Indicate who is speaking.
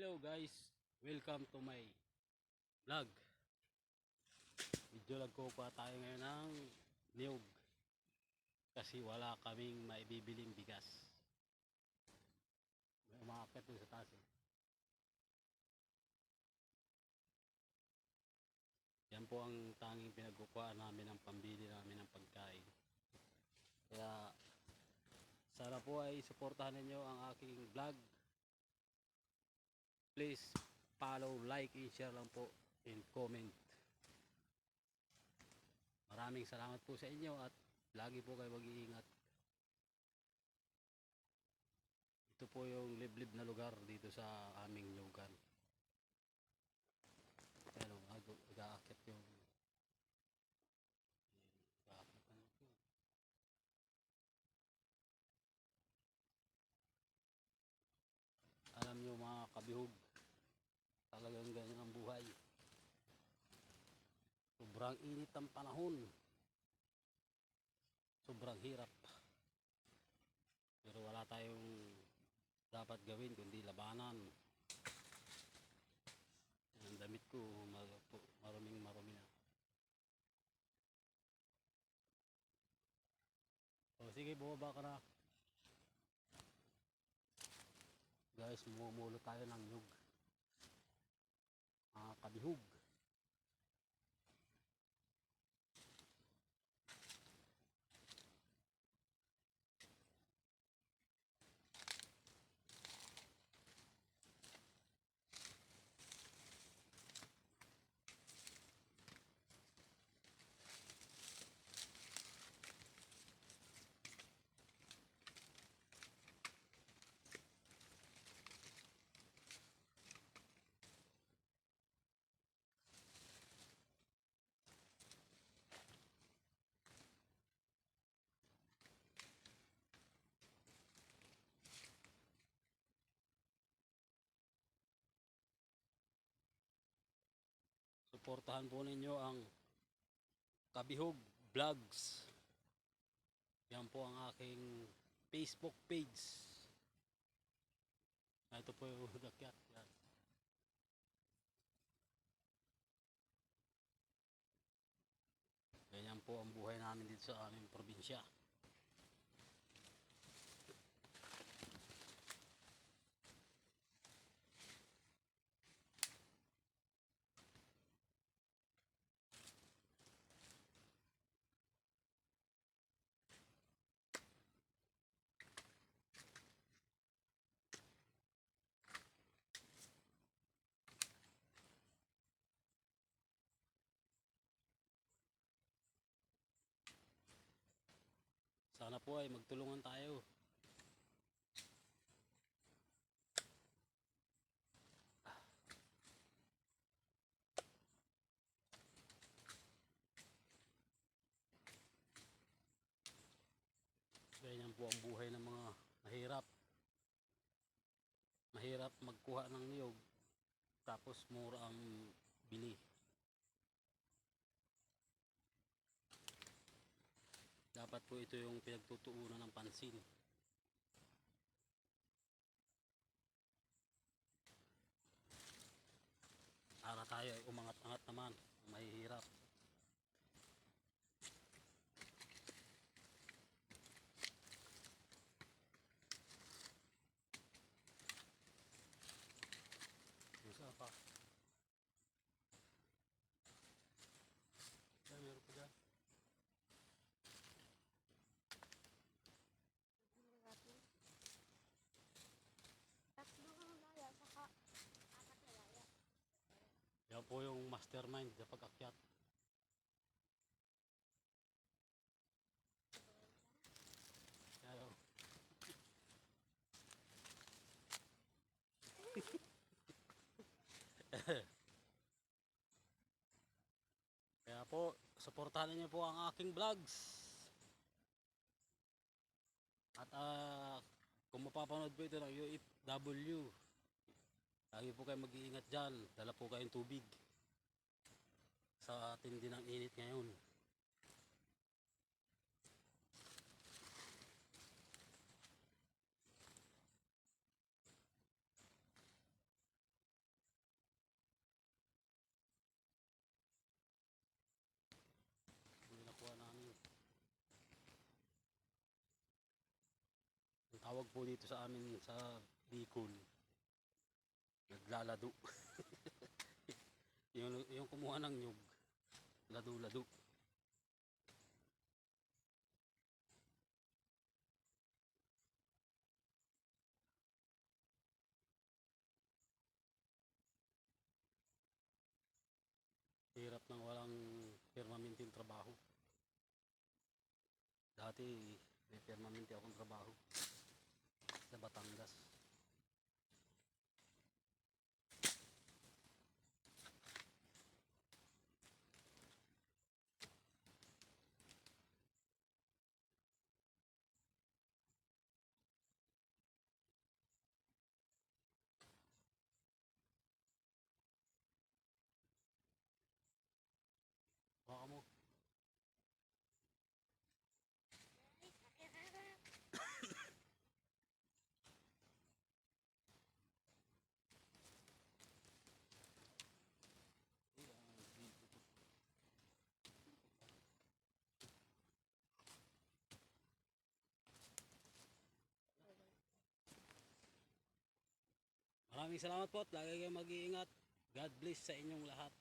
Speaker 1: Hello guys, welcome to my vlog. Medyo nagkukuha tayo ngayon ng niyog kasi wala kaming maibibiling bigas. May umakakit doon sa taas eh. Yan po ang tanging pinagkukuha namin ng pambili namin ng pagkain. Kaya sana po ay suportahan ninyo ang aking vlog. Please follow, like, and share lang po and comment. Maraming salamat po sa inyo at lagi po kayo mag-iingat. Ito po yung liblib na lugar dito sa aming lugar. Pero mag-aakit yung alam nyo mga kabihog, talagang ganyan ang buhay. Sobrang init ang panahon, sobrang hirap, pero wala tayong dapat gawin kundi labanan. Ang damit ko maruming marumi na. O sige, bumaba ka na guys, mumulo tayo ng nyug mga kabihog. Suportahan po ninyo ang Kabihog Vlogs. Yan po ang aking Facebook page. Ito po yung dakyat. Yan. Ganyan po ang buhay namin dito sa aming probinsya. Sana po ay magtulungan tayo. Ganyan po ang buhay ng mga mahirap. Mahirap magkuha ng niyog tapos mura ang bili. Dapat po ito yung pinagtutuunan ng pansin. Para tayo ay umangat-angat naman, mahihirap. Isa pa. Meron pa dyan. Yan po yung mastermind sa pag-akyat. Yan. Kaya po, suportahan niyo po ang aking vlogs. At kung mapapanood po ito ng UFW, lagi po kayo mag-iingat dyan. Dala po kayong tubig sa tindi ng init ngayon. tawag po dito sa amin sa Bicol, naglalado. Yung kumuha ng nyug, lado-lado. Hirap nang walang permanenteng trabaho. Dati may permanente akong trabaho sa Batangas. Baka mo, maraming salamat po at lagi kayong mag-iingat. God bless sa inyong lahat.